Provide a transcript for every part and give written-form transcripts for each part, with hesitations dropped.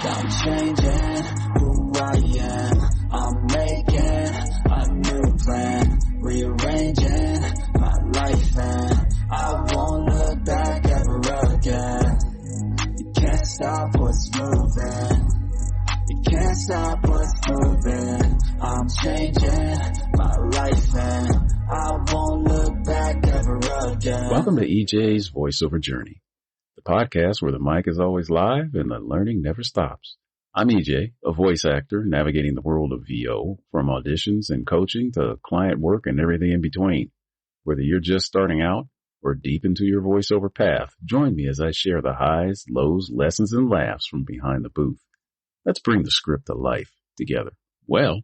I'm changing who I am. I'm making a new plan, rearranging my life, and I won't look back ever again. You can't stop what's moving. You can't stop what's moving. I'm changing my life, and I won't look back ever again. Welcome to EJ's Voiceover Journey, the podcast where the mic is always live and the learning never stops. I'm EJ, a voice actor navigating the world of VO, from auditions and coaching to client work and everything in between. Whether you're just starting out or deep into your voiceover path, join me as I share the highs, lows, lessons, and laughs from behind the booth. Let's bring the script to life together. Well,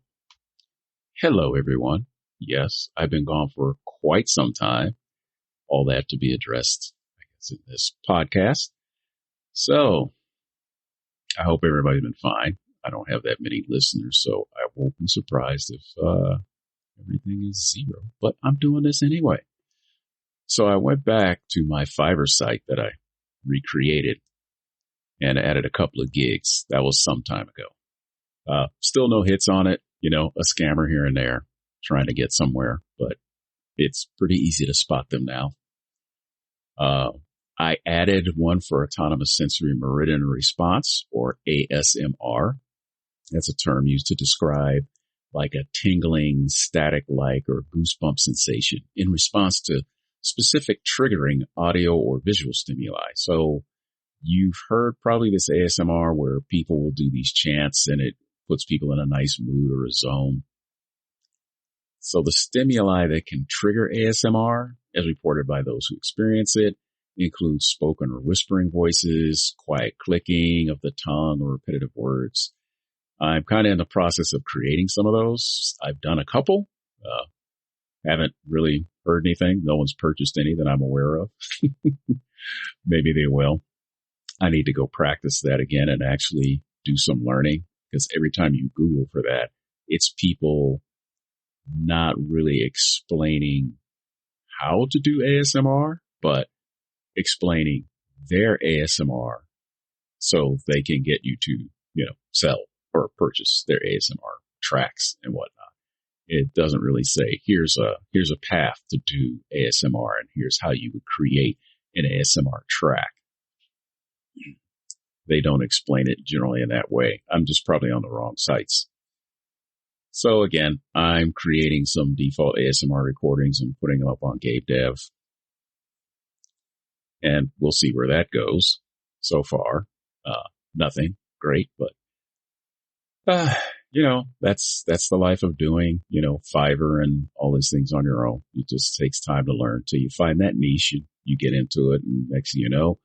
hello everyone. Yes, I've been gone for quite some time. All that to be addressed, I guess, in this podcast. So, I hope everybody's been fine. I don't have that many listeners, so I won't be surprised if everything is zero. But I'm doing this anyway. So I went back to my Fiverr site that I recreated and added a couple of gigs. That was some time ago. Still no hits on it. You know, a scammer here and there trying to get somewhere, but it's pretty easy to spot them now. I added one for autonomous sensory meridian response, or ASMR. That's a term used to describe like a tingling, static-like, or goosebump sensation in response to specific triggering audio or visual stimuli. So you've heard probably this ASMR where people will do these chants and it puts people in a nice mood or a zone. So the stimuli that can trigger ASMR, as reported by those who experience it, include spoken or whispering voices, quiet clicking of the tongue, or repetitive words. I'm kind of in the process of creating some of those. I've done a couple. Haven't really heard anything. No one's purchased any that I'm aware of. Maybe they will. I need to go practice that again and actually do some learning, because every time you Google for that, it's people not really explaining how to do ASMR, but explaining their ASMR so they can get you to, sell or purchase their ASMR tracks and whatnot. It doesn't really say, here's a path to do ASMR and here's how you would create an ASMR track. They don't explain it generally in that way. I'm just probably on the wrong sites. So again, I'm creating some default ASMR recordings and putting them up on GameDev. And we'll see where that goes. So far, nothing great, but, that's the life of doing, Fiverr and all these things on your own. It just takes time to learn till you find that niche and you get into it. And next thing you know,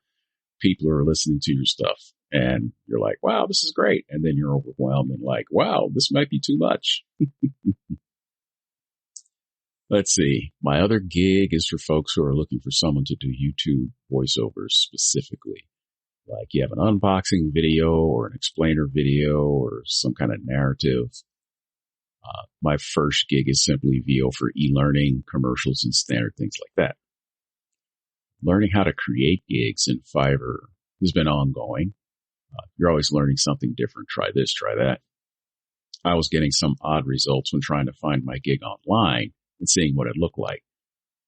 people are listening to your stuff and you're like, wow, this is great. And then you're overwhelmed and like, wow, this might be too much. Let's see. My other gig is for folks who are looking for someone to do YouTube voiceovers specifically. Like you have an unboxing video or an explainer video or some kind of narrative. My first gig is simply VO for e-learning, commercials, and standard things like that. Learning how to create gigs in Fiverr has been ongoing. You're always learning something different. Try this, try that. I was getting some odd results when trying to find my gig online and seeing what it looked like.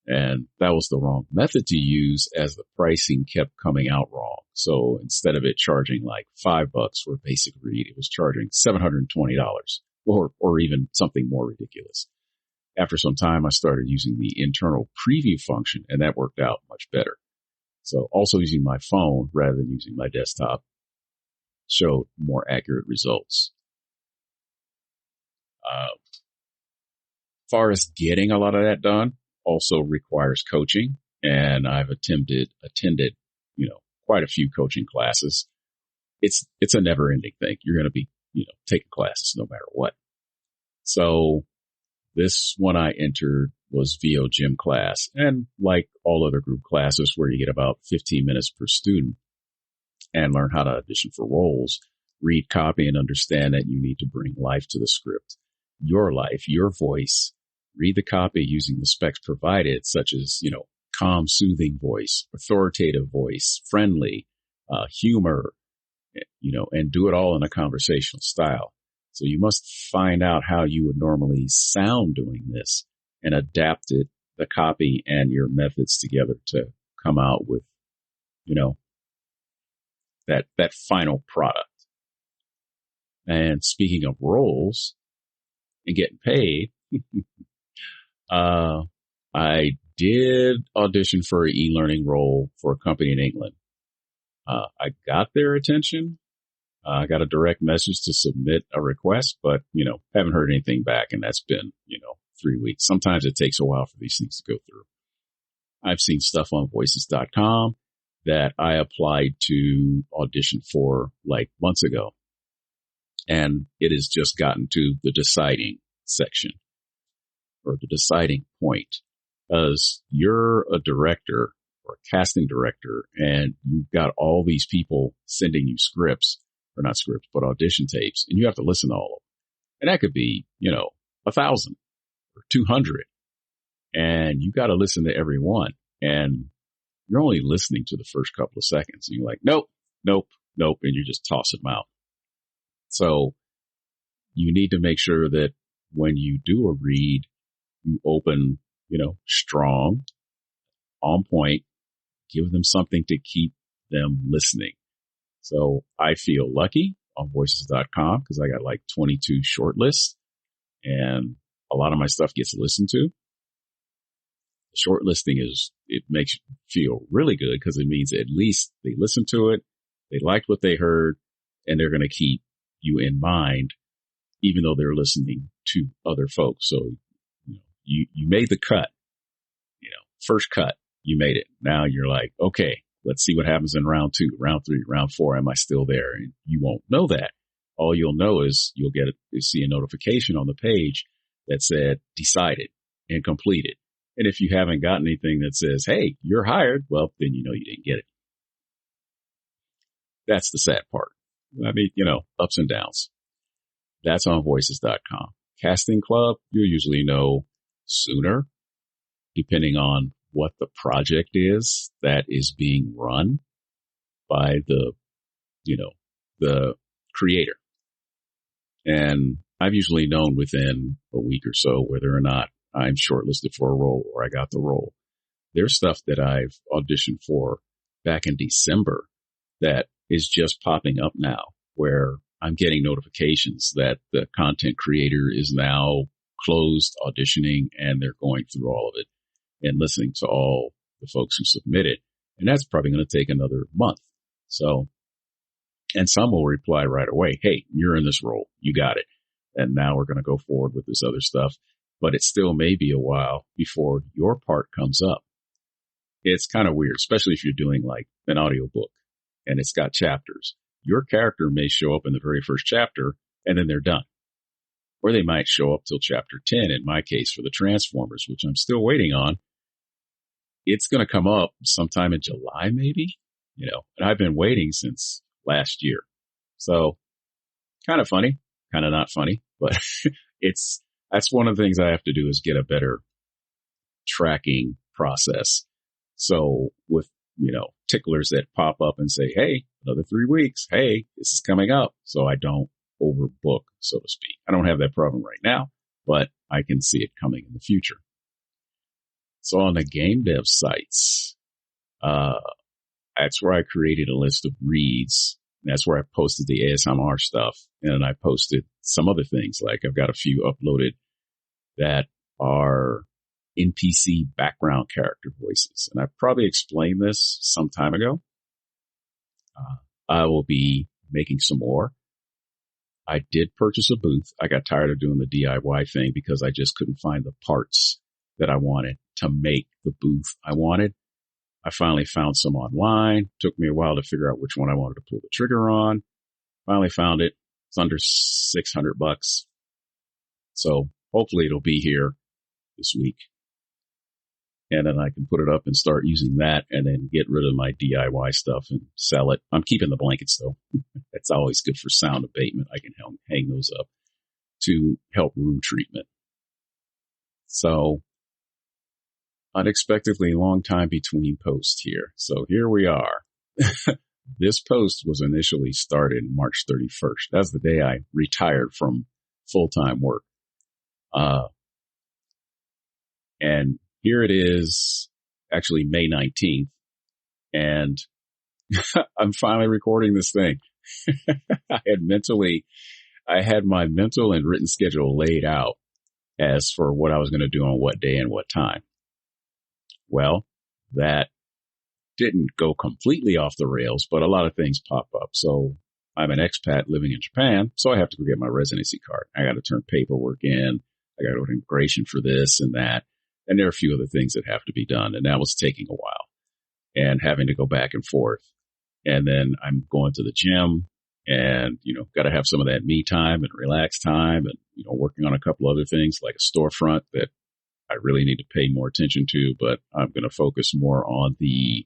And that was the wrong method to use, as the pricing kept coming out wrong. So instead of it charging like $5 for a basic read, it was charging $720 or even something more ridiculous. After some time, I started using the internal preview function, and that worked out much better. So also using my phone rather than using my desktop showed more accurate results. As far as getting a lot of that done also requires coaching, and I've attended, quite a few coaching classes. It's a never ending thing. You're going to be, taking classes no matter what. So this one I entered was VO Gym class, and like all other group classes where you get about 15 minutes per student and learn how to audition for roles, read copy, and understand that you need to bring life to the script. Your life, your voice. Read the copy using the specs provided, such as, calm, soothing voice, authoritative voice, friendly, humor, and do it all in a conversational style. So you must find out how you would normally sound doing this and adapt it, the copy and your methods together to come out with, that final product. And speaking of roles and getting paid, I did audition for an e-learning role for a company in England. I got their attention. I got a direct message to submit a request, but, haven't heard anything back. And that's been, 3 weeks. Sometimes it takes a while for these things to go through. I've seen stuff on voices.com that I applied to audition for like months ago. And it has just gotten to the deciding section or the deciding point, because you're a director or a casting director and you've got all these people sending you scripts, or not scripts, but audition tapes, and you have to listen to all of them. And that could be, 1,000 or 200. And you got to listen to every one. And you're only listening to the first couple of seconds. And you're like, nope. And you just toss them out. So you need to make sure that when you do a read, you open, strong, on point, give them something to keep them listening. So I feel lucky on voices.com because I got like 22 shortlists and a lot of my stuff gets listened to. Shortlisting it makes you feel really good because it means at least they listened to it, they liked what they heard, and they're going to keep you in mind, even though they're listening to other folks. So, you made the cut, first cut, you made it. Now you're like, okay, let's see what happens in round 2, round 3, round 4. Am I still there? And you won't know that. All you'll know is you'll see a notification on the page that said decided and completed. And if you haven't got anything that says, hey, you're hired, well, then you didn't get it. That's the sad part. I mean, ups and downs. That's on voices.com. Casting Club, you usually know sooner, depending on what the project is that is being run by the creator. And I've usually known within a week or so whether or not I'm shortlisted for a role or I got the role. There's stuff that I've auditioned for back in December that is just popping up now, where I'm getting notifications that the content creator is now closed auditioning and they're going through all of it and listening to all the folks who submitted. And that's probably going to take another month. So, and some will reply right away, hey, you're in this role. You got it. And now we're going to go forward with this other stuff. But it still may be a while before your part comes up. It's kind of weird, especially if you're doing like an audiobook and it's got chapters. Your character may show up in the very first chapter and then they're done. Or they might show up till chapter 10, in my case, for the Transformers, which I'm still waiting on. It's going to come up sometime in July, maybe, and I've been waiting since last year. So kind of funny, kind of not funny, but that's one of the things I have to do is get a better tracking process. So with, ticklers that pop up and say, hey, another 3 weeks. Hey, this is coming up. So I don't overbook, so to speak. I don't have that problem right now, but I can see it coming in the future. So on the game dev sites, that's where I created a list of reads. That's where I posted the ASMR stuff. And I posted some other things, like I've got a few uploaded that are NPC background character voices. And I probably explained this some time ago. I will be making some more. I did purchase a booth. I got tired of doing the DIY thing because I just couldn't find the parts that I wanted to make the booth I wanted. I finally found some online. Took me a while to figure out which one I wanted to pull the trigger on. Finally found it. It's under $600. So hopefully it'll be here this week. And then I can put it up and start using that and then get rid of my DIY stuff and sell it. I'm keeping the blankets though. That's always good for sound abatement. I can hang those up to help room treatment. So unexpectedly long time between posts here. So here we are. This post was initially started March 31st. That's the day I retired from full-time work. And here it is, actually May 19th. And I'm finally recording this thing. I had my mental and written schedule laid out as for what I was going to do on what day and what time. Well, that didn't go completely off the rails, but a lot of things pop up. So I'm an expat living in Japan, so I have to go get my residency card. I got to turn paperwork in. I got to go to immigration for this and that. And there are a few other things that have to be done. And that was taking a while and having to go back and forth. And then I'm going to the gym and, got to have some of that me time and relax time and, working on a couple other things like a storefront that I really need to pay more attention to, but I'm going to focus more on the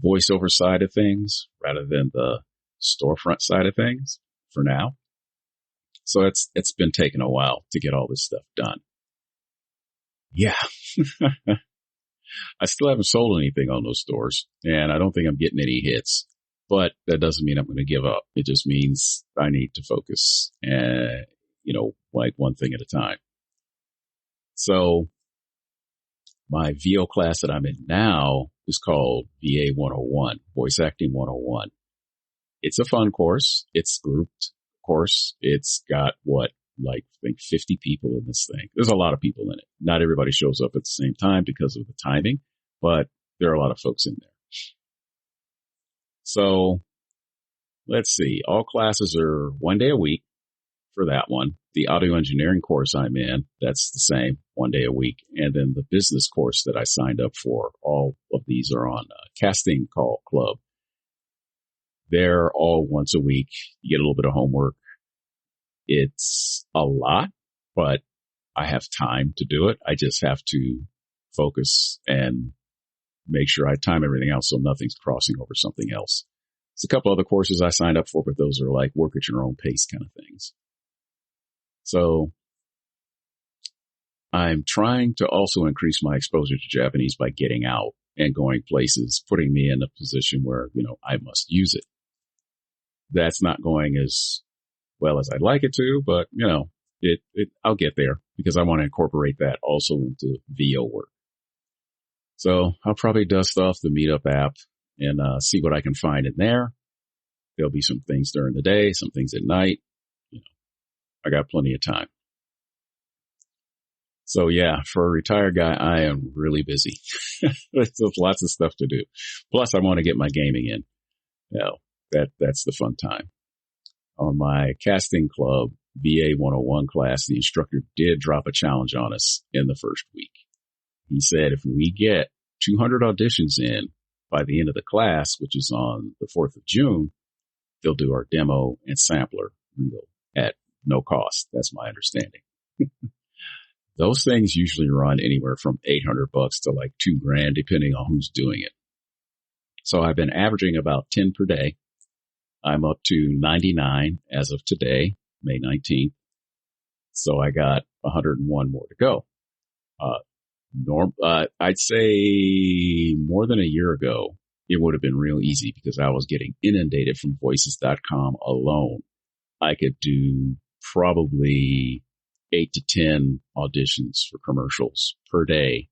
voiceover side of things rather than the storefront side of things for now. So it's been taking a while to get all this stuff done. Yeah. I still haven't sold anything on those stores, and I don't think I'm getting any hits, but that doesn't mean I'm going to give up. It just means I need to focus and, like one thing at a time. So my VO class that I'm in now is called VA 101, Voice Acting 101. It's a fun course. It's grouped course. It's got I think 50 people in this thing. There's a lot of people in it. Not everybody shows up at the same time because of the timing, but there are a lot of folks in there. So let's see. All classes are 1 day a week for that one. The audio engineering course I'm in, that's the same, 1 day a week. And then the business course that I signed up for, all of these are on Casting Call Club. They're all once a week. You get a little bit of homework. It's a lot, but I have time to do it. I just have to focus and make sure I time everything else so nothing's crossing over something else. There's a couple other courses I signed up for, but those are like work at your own pace kind of things. So I'm trying to also increase my exposure to Japanese by getting out and going places, putting me in a position where, I must use it. That's not going as well as I'd like it to, but, I'll get there because I want to incorporate that also into VO work. So I'll probably dust off the Meetup app and see what I can find in there. There'll be some things during the day, some things at night. I got plenty of time. So yeah, for a retired guy, I am really busy. There's lots of stuff to do. Plus I want to get my gaming in. That's the fun time. On my casting club VA 101 class, the instructor did drop a challenge on us in the first week. He said, if we get 200 auditions in by the end of the class, which is on the 4th of June, they'll do our demo and sampler reel at no cost. That's my understanding. Those things usually run anywhere from $800 to like $2,000, depending on who's doing it. So I've been averaging about 10 per day. I'm up to 99 as of today, May 19th. So I got 101 more to go. I'd say more than a year ago, it would have been real easy because I was getting inundated from voices.com alone. I could do probably 8 to 10 auditions for commercials per day,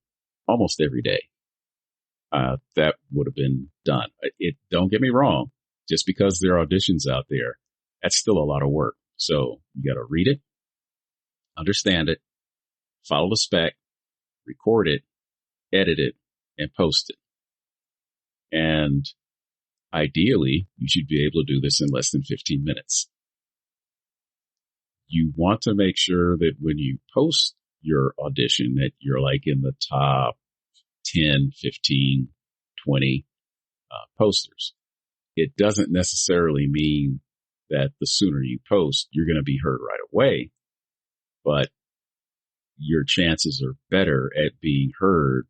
almost every day. That would have been done. Don't get me wrong. Just because there are auditions out there, that's still a lot of work. So you got to read it, understand it, follow the spec, record it, edit it, and post it. And ideally, you should be able to do this in less than 15 minutes. You want to make sure that when you post your audition that you're like in the top 10, 15, 20 posters. It doesn't necessarily mean that the sooner you post, you're going to be heard right away, but your chances are better at being heard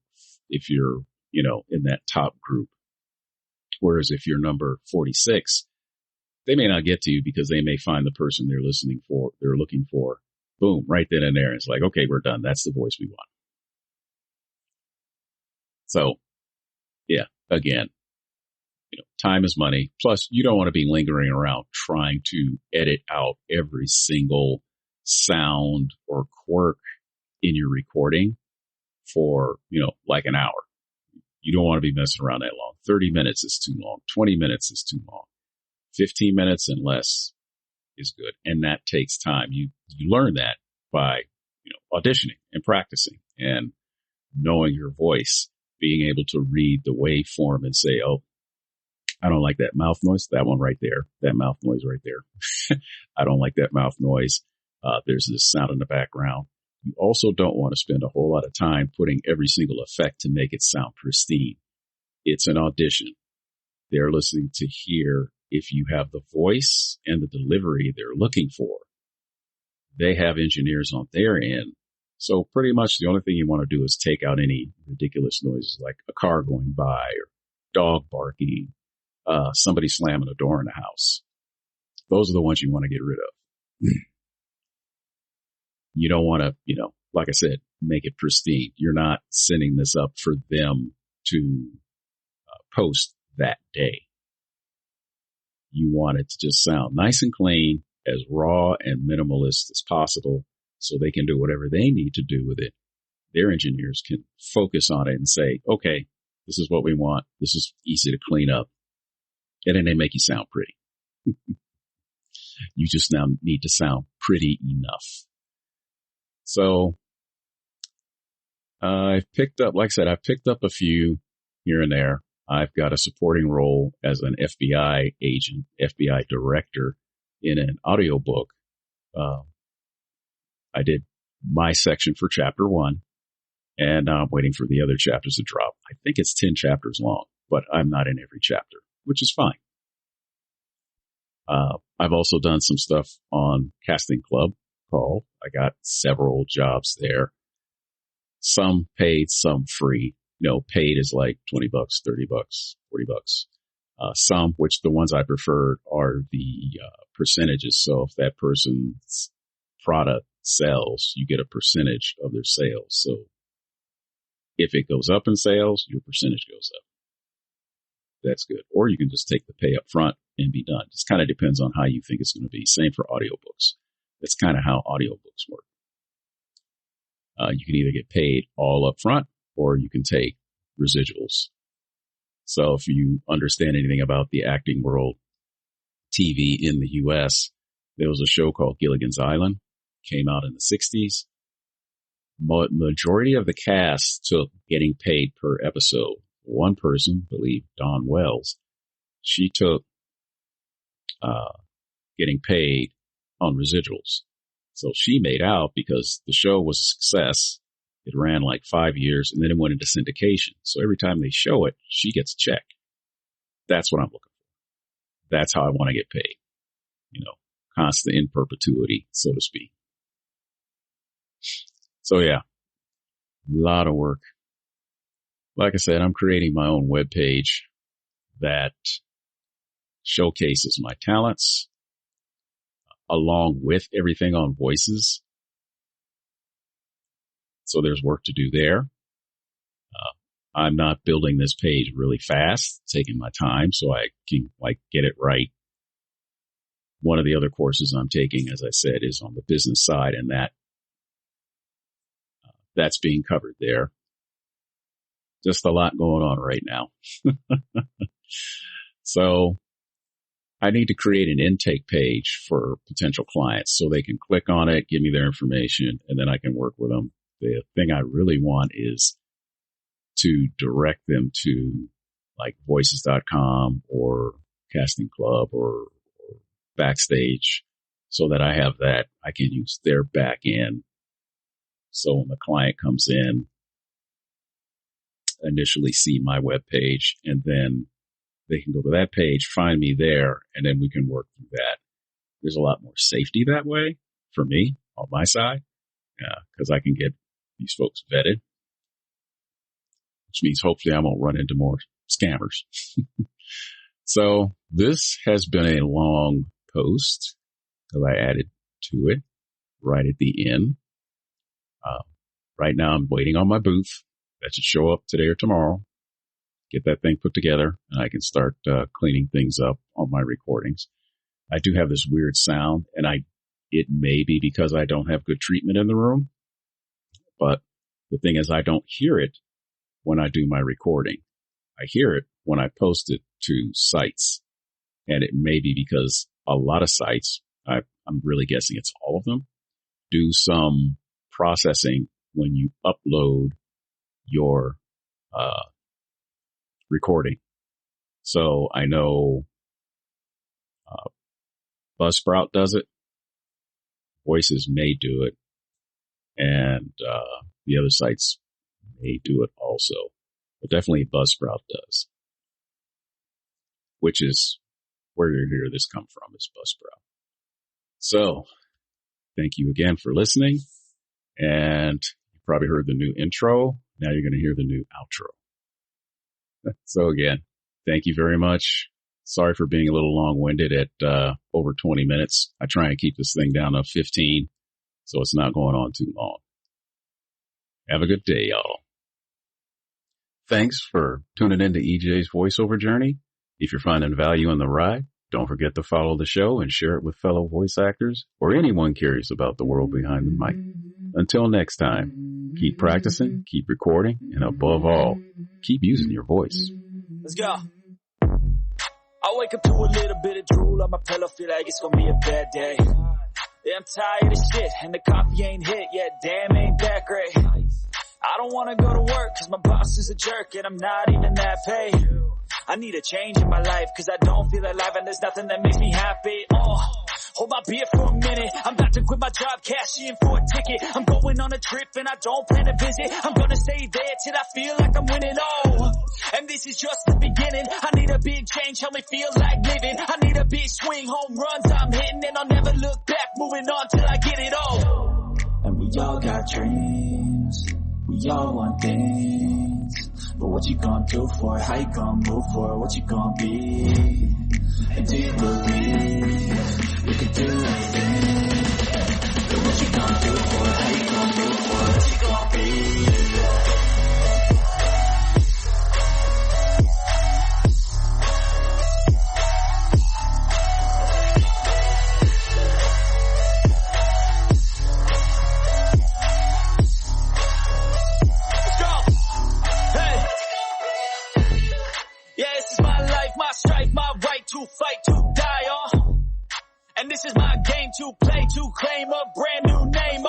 if you're, in that top group. Whereas if you're number 46, they may not get to you because they may find the person they're looking for. Boom, right then and there. It's like, okay, we're done. That's the voice we want. So yeah, again, time is money. Plus, you don't want to be lingering around trying to edit out every single sound or quirk in your recording for, like an hour. You don't want to be messing around that long. 30 minutes is too long. 20 minutes is too long. 15 minutes and less is good. And that takes time. You learn that by, auditioning and practicing and knowing your voice, being able to read the waveform and say, oh, I don't like that mouth noise. That one right there. That mouth noise right there. I don't like that mouth noise. There's this sound in the background. You also don't want to spend a whole lot of time putting every single effect to make it sound pristine. It's an audition. They're listening to hear if you have the voice and the delivery they're looking for. They have engineers on their end. So pretty much the only thing you want to do is take out any ridiculous noises like a car going by or dog barking, somebody slamming a door in the house. Those are the ones you want to get rid of. You don't want to, like I said, make it pristine. You're not sending this up for them to post that day. You want it to just sound nice and clean, as raw and minimalist as possible, so they can do whatever they need to do with it. Their engineers can focus on it and say, okay, this is what we want. This is easy to clean up. And then they make you sound pretty. You just now need to sound pretty enough. So I've picked up a few here and there. I've got a supporting role as an FBI agent, FBI director in an audiobook. I did my section for chapter 1, and I'm waiting for the other chapters to drop. I think it's 10 chapters long, but I'm not in every chapter, which is fine. I've also done some stuff on Casting Club Call. I got several jobs there. Some paid, some free. Paid is like $20, $30, $40. Some, which the ones I preferred are the percentages. So if that person's product sells, you get a percentage of their sales. So if it goes up in sales, your percentage goes up. That's good. Or you can just take the pay up front and be done. Just kind of depends on how you think it's going to be. Same for audiobooks. That's kind of how audiobooks work. You can either get paid all up front or you can take residuals. So if you understand anything about the acting world, TV in the U.S., there was a show called Gilligan's Island, came out in the 60s. Majority of the cast took getting paid per episode. One person, I believe Dawn Wells, she took getting paid on residuals. So she made out because the show was a success. It ran like 5 years and then it went into syndication. So every time they show it, she gets a check. That's what I'm looking for. That's how I want to get paid. Constant in perpetuity, so to speak. So yeah, a lot of work. Like I said, I'm creating my own webpage that showcases my talents along with everything on voices. So there's work to do there. I'm not building this page really fast, taking my time so I can get it right. One of the other courses I'm taking, as I said, is on the business side, and that's being covered there. Just a lot going on right now. So I need to create an intake page for potential clients so they can click on it, give me their information, and then I can work with them. The thing I really want is to direct them to like voices.com or Casting Club or Backstage so that I have that. I can use their back end. So when the client comes in, initially see my web page, and then they can go to that page, find me there, and then we can work through that. There's a lot more safety that way for me on my side, because I can get these folks vetted, which means hopefully I won't run into more scammers. So this has been a long post because I added to it right at the end. Right now I'm waiting on my booth. That should show up today or tomorrow. get that thing put together, and I can start cleaning things up on my recordings. I do have this weird sound, and it may be because I don't have good treatment in the room, but the thing is I don't hear it when I do my recording. I hear it when I post it to sites, and it may be because a lot of sites, I'm really guessing it's all of them, do some processing when you upload your recording. So I know Buzzsprout does it. Voices may do it. And the other sites may do it also. But definitely Buzzsprout does. Which is where you hear this come from, is Buzzsprout. So, thank you again for listening. And you probably heard the new intro. Now you're going to hear the new outro. So again, thank you very much. Sorry for being a little long-winded at over 20 minutes. I try and keep this thing down to 15, so it's not going on too long. Have a good day, y'all. Thanks for tuning in to EJ's voiceover journey. If you're finding value in the ride, don't forget to follow the show and share it with fellow voice actors or anyone curious about the world behind the mic. Until next time, keep practicing, keep recording, and above all, keep using your voice. Let's go. I wake up to a little bit of drool on my pillow, feel like it's gonna be a bad day. Yeah, I'm tired of shit, and the coffee ain't hit yet, damn, ain't that great. I don't wanna go to work, cause my boss is a jerk, and I'm not even that paid. I need a change in my life, cause I don't feel alive, and there's nothing that makes me happy. Hold my beer for a minute, I'm about to quit my job, cash in for a ticket. I'm going on a trip and I don't plan to visit. I'm gonna stay there till I feel like I'm winning, and this is just the beginning. I need a big change, help me feel like living. I need a big swing, home runs I'm hitting, and I'll never look back, moving on till I get it all. And we all got dreams, we all want things, but what you gonna do for it? How you gonna move for it? What you gonna be? And do you believe you can do anything? But what you gonna do for it? How you gonna move for it? What you gonna be? To fight, to die on. And this is my game to play, to claim a brand new name,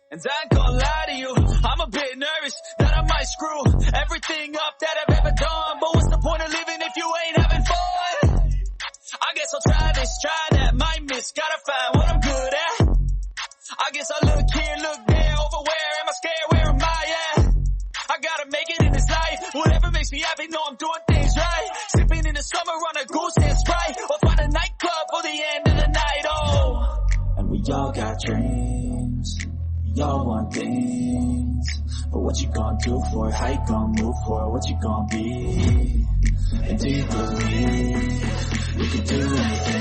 and I ain't gonna lie to you, I'm a bit nervous that I might screw everything up that I've ever done. But what's the point of living if you ain't having fun? I guess I'll try this, try that, might miss, gotta find what I'm good at. I guess I look here, look there, over where am I scared, where am I at? I gotta make it in this life, whatever makes me happy, know I'm doing things right. Sipping in the summer on a goose and Sprite, or find a nightclub for the end of the night, And we all got dreams, we all want things, but what you gonna do for it? How you gonna move for it? What you gonna be? And do you believe you can do anything?